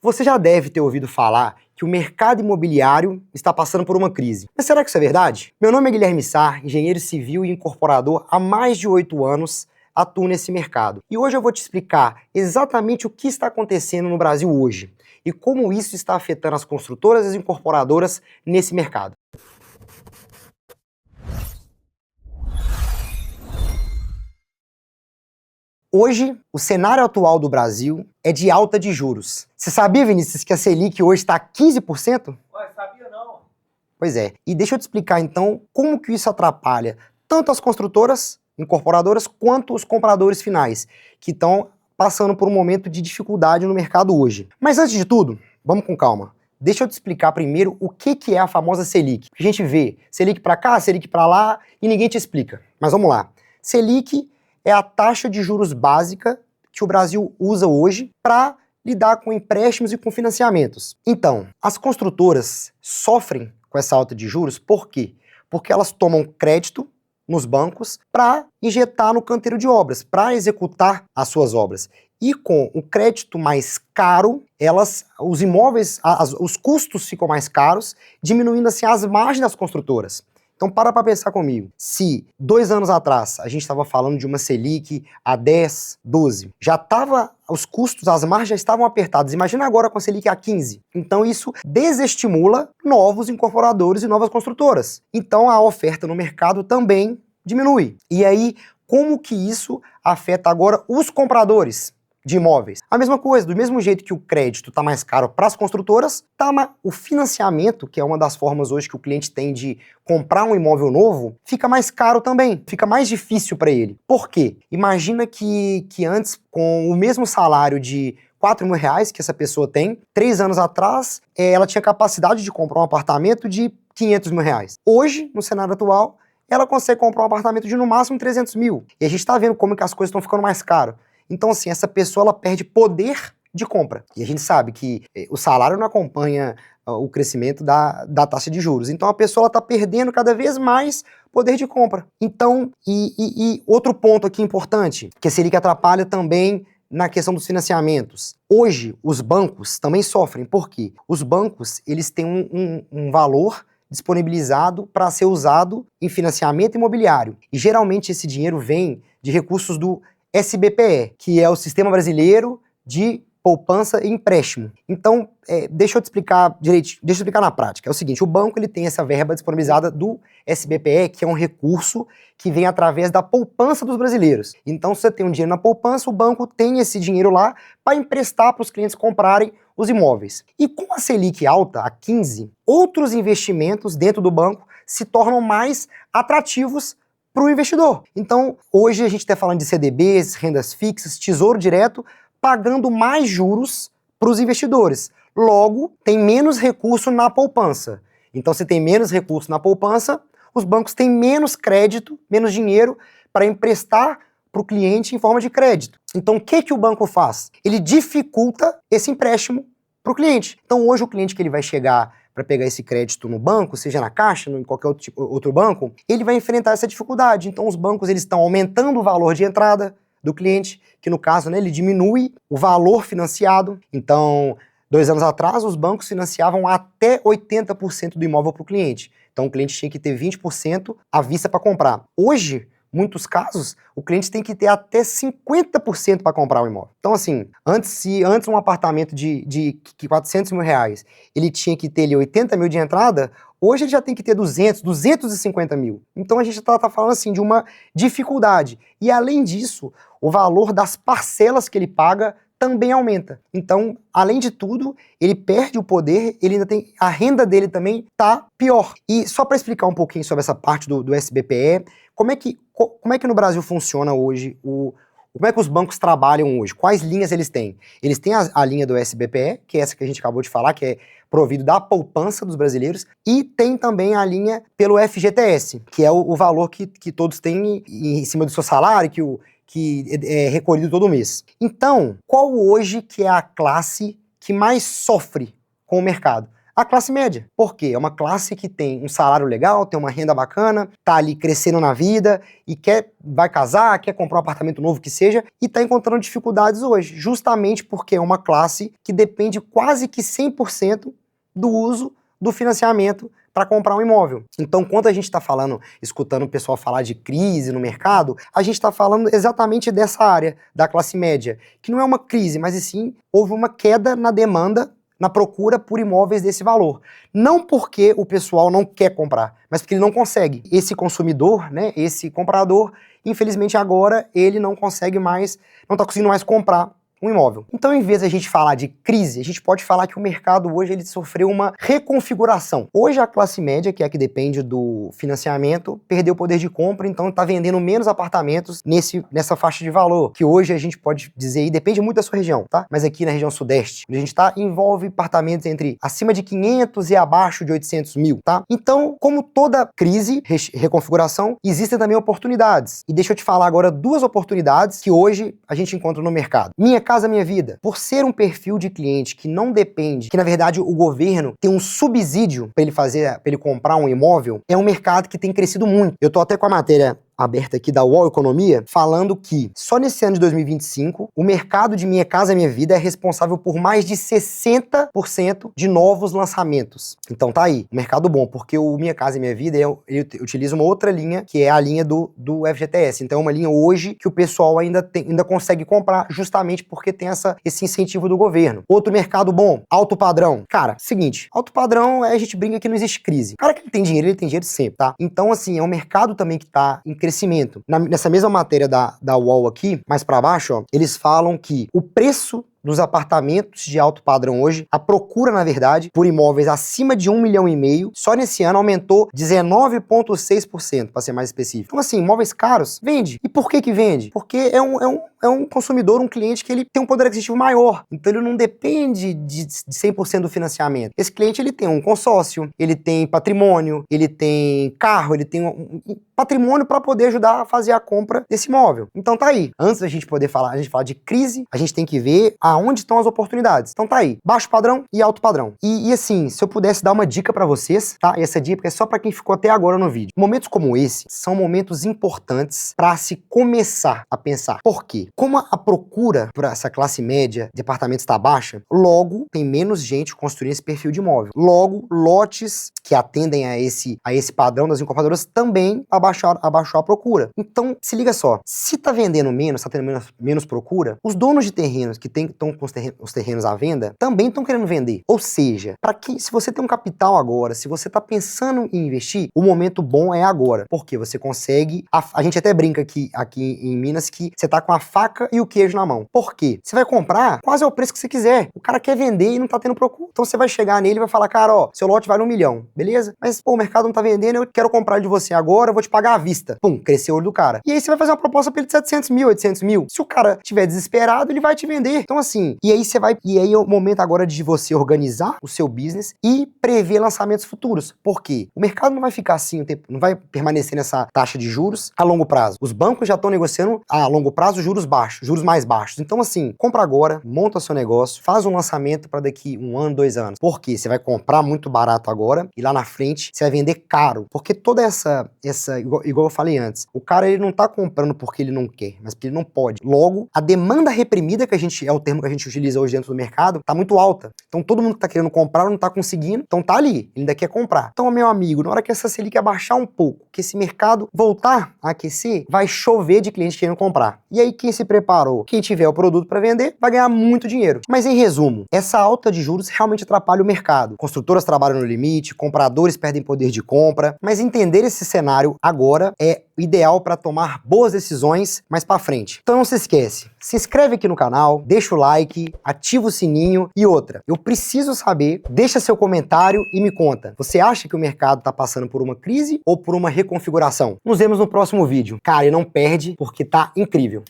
Você já deve ter ouvido falar que o mercado imobiliário está passando por uma crise. Mas será que isso é verdade? Meu nome é Guilherme Sá, engenheiro civil e incorporador há mais de 8 anos, atuo nesse mercado. E hoje eu vou te explicar exatamente o que está acontecendo no Brasil hoje e como isso está afetando as construtoras e as incorporadoras nesse mercado. Hoje, o cenário atual do Brasil é de alta de juros. Você sabia, Vinícius, que a Selic hoje está a 15%? Ué, sabia não. Pois é. E deixa eu te explicar então como que isso atrapalha tanto as construtoras, incorporadoras, quanto os compradores finais, que estão passando por um momento de dificuldade no mercado hoje. Mas antes de tudo, vamos com calma. Deixa eu te explicar primeiro o que é a famosa Selic. A gente vê Selic para cá, Selic para lá e ninguém te explica. Mas vamos lá. Selic é a taxa de juros básica que o Brasil usa hoje para lidar com empréstimos e com financiamentos. Então, as construtoras sofrem com essa alta de juros, por quê? Porque elas tomam crédito nos bancos para injetar no canteiro de obras, para executar as suas obras. E com o crédito mais caro, os imóveis, os custos ficam mais caros, diminuindo assim as margens das construtoras. Então para pensar comigo, se 2 anos atrás a gente estava falando de uma Selic a 10, 12, os custos, as margens já estavam apertadas, imagina agora com a Selic a 15. Então isso desestimula novos incorporadores e novas construtoras. Então a oferta no mercado também diminui. E aí, como que isso afeta agora os compradores de imóveis? A mesma coisa, do mesmo jeito que o crédito está mais caro para as construtoras, o financiamento, que é uma das formas hoje que o cliente tem de comprar um imóvel novo, fica mais caro também, fica mais difícil para ele. Por quê? Imagina que antes, com o mesmo salário de R$ 4.000 que essa pessoa tem, 3 anos atrás, ela tinha capacidade de comprar um apartamento de R$ 500.000. Hoje, no cenário atual, ela consegue comprar um apartamento de no máximo 300 mil. E a gente está vendo como que as coisas estão ficando mais caras. Então, assim, essa pessoa ela perde poder de compra. E a gente sabe que o salário não acompanha o crescimento da taxa de juros. Então, a pessoa está perdendo cada vez mais poder de compra. Então, outro ponto aqui importante, que a Selic atrapalha também na questão dos financiamentos. Hoje, os bancos também sofrem. Por quê? Os bancos, eles têm um valor disponibilizado para ser usado em financiamento imobiliário. E geralmente esse dinheiro vem de recursos do SBPE, que é o Sistema Brasileiro de Poupança e Empréstimo. Então, deixa eu te explicar direitinho, deixa eu explicar na prática. É o seguinte, o banco ele tem essa verba disponibilizada do SBPE, que é um recurso que vem através da poupança dos brasileiros. Então, se você tem um dinheiro na poupança, o banco tem esse dinheiro lá para emprestar para os clientes comprarem os imóveis. E com a Selic alta, a 15, outros investimentos dentro do banco se tornam mais atrativos para o investidor. Então, hoje a gente está falando de CDBs, rendas fixas, tesouro direto, pagando mais juros para os investidores. Logo, tem menos recurso na poupança. Então, se tem menos recurso na poupança, os bancos têm menos crédito, menos dinheiro para emprestar para o cliente em forma de crédito. Então, o que o banco faz? Ele dificulta esse empréstimo para o cliente. Então, hoje o cliente que ele vai chegar para pegar esse crédito no banco, seja na Caixa, em qualquer outro banco, ele vai enfrentar essa dificuldade. Então os bancos eles estão aumentando o valor de entrada do cliente, que no caso, né, ele diminui o valor financiado. Então, 2 anos atrás, os bancos financiavam até 80% do imóvel para o cliente. Então o cliente tinha que ter 20% à vista para comprar. Hoje, muitos casos, o cliente tem que ter até 50% para comprar o imóvel. Então, assim, antes um apartamento de R$ 400.000, ele tinha que ter ali 80 mil de entrada, hoje ele já tem que ter 250 mil. Então a gente está falando assim de uma dificuldade. E além disso, o valor das parcelas que ele paga também aumenta. Então, além de tudo, ele perde o poder, ele ainda tem, a renda dele também tá pior. E só para explicar um pouquinho sobre essa parte do SBPE, como é que no Brasil funciona hoje, como é que os bancos trabalham hoje? Quais linhas eles têm? Eles têm a linha do SBPE, que é essa que a gente acabou de falar, que é provido da poupança dos brasileiros, e tem também a linha pelo FGTS, que é o valor que todos têm em cima do seu salário, que é recolhido todo mês. Então, qual hoje que é a classe que mais sofre com o mercado? A classe média. Por quê? É uma classe que tem um salário legal, tem uma renda bacana, tá ali crescendo na vida e vai casar, quer comprar um apartamento novo que seja, e tá encontrando dificuldades hoje, justamente porque é uma classe que depende quase que 100% do uso do financiamento para comprar um imóvel. Então, quando a gente está falando, escutando o pessoal falar de crise no mercado, a gente está falando exatamente dessa área da classe média, que não é uma crise, mas sim houve uma queda na demanda, na procura por imóveis desse valor. Não porque o pessoal não quer comprar, mas porque ele não consegue. Esse consumidor, né, esse comprador, infelizmente agora ele não consegue mais, não está conseguindo mais comprar um imóvel. Então, em vez de a gente falar de crise, a gente pode falar que o mercado hoje ele sofreu uma reconfiguração. Hoje a classe média, que é a que depende do financiamento, perdeu o poder de compra, então está vendendo menos apartamentos nessa faixa de valor, que hoje a gente pode dizer, e depende muito da sua região, tá? Mas aqui na região sudeste, onde a gente está, envolve apartamentos entre acima de 500 e abaixo de 800 mil, tá? Então, como toda crise, reconfiguração, existem também oportunidades. E deixa eu te falar agora duas oportunidades que hoje a gente encontra no mercado. Minha Casa Minha Vida, por ser um perfil de cliente que não depende, que na verdade o governo tem um subsídio para ele comprar um imóvel, é um mercado que tem crescido muito. Eu tô até com a matéria aberta aqui da UOL Economia, falando que só nesse ano de 2025, o mercado de Minha Casa Minha Vida é responsável por mais de 60% de novos lançamentos. Então tá aí, um mercado bom, porque o Minha Casa Minha Vida, ele utiliza uma outra linha, que é a linha do FGTS. Então é uma linha hoje que o pessoal ainda consegue comprar, justamente porque tem esse incentivo do governo. Outro mercado bom, alto padrão. Cara, seguinte, alto padrão, a gente brinca que não existe crise. O cara que ele tem dinheiro sempre, tá? Então assim, é um mercado também que tá em crescimento. Nessa mesma matéria da UOL aqui, mais para baixo, ó, eles falam que o preço dos apartamentos de alto padrão hoje, a procura, na verdade, por imóveis acima de 1,5 milhão, só nesse ano aumentou 19,6%, para ser mais específico. Então, assim, imóveis caros, vende. E por que vende? Porque é um consumidor, um cliente que ele tem um poder aquisitivo maior. Então, ele não depende de 100% do financiamento. Esse cliente, ele tem um consórcio, ele tem patrimônio, ele tem carro, ele tem um patrimônio para poder ajudar a fazer a compra desse imóvel. Então, tá aí. Antes da gente poder falar, de crise, a gente tem que ver aonde estão as oportunidades. Então tá aí, baixo padrão e alto padrão. E assim, se eu pudesse dar uma dica pra vocês, tá? E essa dica é só pra quem ficou até agora no vídeo. Momentos como esse são momentos importantes pra se começar a pensar. Por quê? Como a procura por essa classe média de apartamentos está baixa, logo tem menos gente construindo esse perfil de imóvel. Logo, lotes que atendem a esse padrão das incorporadoras também abaixou a procura. Então, se liga só, se tá vendendo menos, tá tendo menos procura, os donos de terrenos que estão com os terrenos à venda também estão querendo vender. Ou seja, se você tem um capital agora, se você tá pensando em investir, o momento bom é agora, porque você consegue, a gente até brinca aqui em Minas que você tá com a faca e o queijo na mão. Por quê? Você vai comprar quase ao preço que você quiser. O cara quer vender e não tá tendo procura. Então você vai chegar nele e vai falar, cara, ó, seu lote vale 1 milhão, beleza? Mas, pô, o mercado não tá vendendo, eu quero comprar de você agora, eu vou te pagar à vista. Pum, cresceu o olho do cara. E aí você vai fazer uma proposta pra ele de 700 mil, 800 mil. Se o cara estiver desesperado, ele vai te vender. Então assim, e aí é o momento agora de você organizar o seu business e prever lançamentos futuros. Por quê? O mercado não vai ficar assim, não vai permanecer nessa taxa de juros a longo prazo. Os bancos já estão negociando a longo prazo juros baixos, juros mais baixos. Então assim, compra agora, monta seu negócio, faz um lançamento para daqui 1 ano, 2 anos. Por quê? Você vai comprar muito barato agora e lá na frente você vai vender caro. Porque toda essa igual eu falei antes, o cara ele não tá comprando porque ele não quer, mas porque ele não pode. Logo, a demanda reprimida, que é o termo que a gente utiliza hoje dentro do mercado, tá muito alta. Então todo mundo que tá querendo comprar não tá conseguindo, então tá ali, ele ainda quer comprar. Então, meu amigo, na hora que essa Selic abaixar um pouco, que esse mercado voltar a aquecer, vai chover de clientes querendo comprar. E aí quem se preparou, quem tiver o produto para vender, vai ganhar muito dinheiro. Mas em resumo, essa alta de juros realmente atrapalha o mercado. Construtoras trabalham no limite, compradores perdem poder de compra, mas entender esse cenário agora é ideal para tomar boas decisões mais para frente. Então não se esquece, se inscreve aqui no canal, deixa o like, ativa o sininho e outra. Eu preciso saber, deixa seu comentário e me conta. Você acha que o mercado tá passando por uma crise ou por uma reconfiguração? Nos vemos no próximo vídeo. Cara, e não perde porque tá incrível.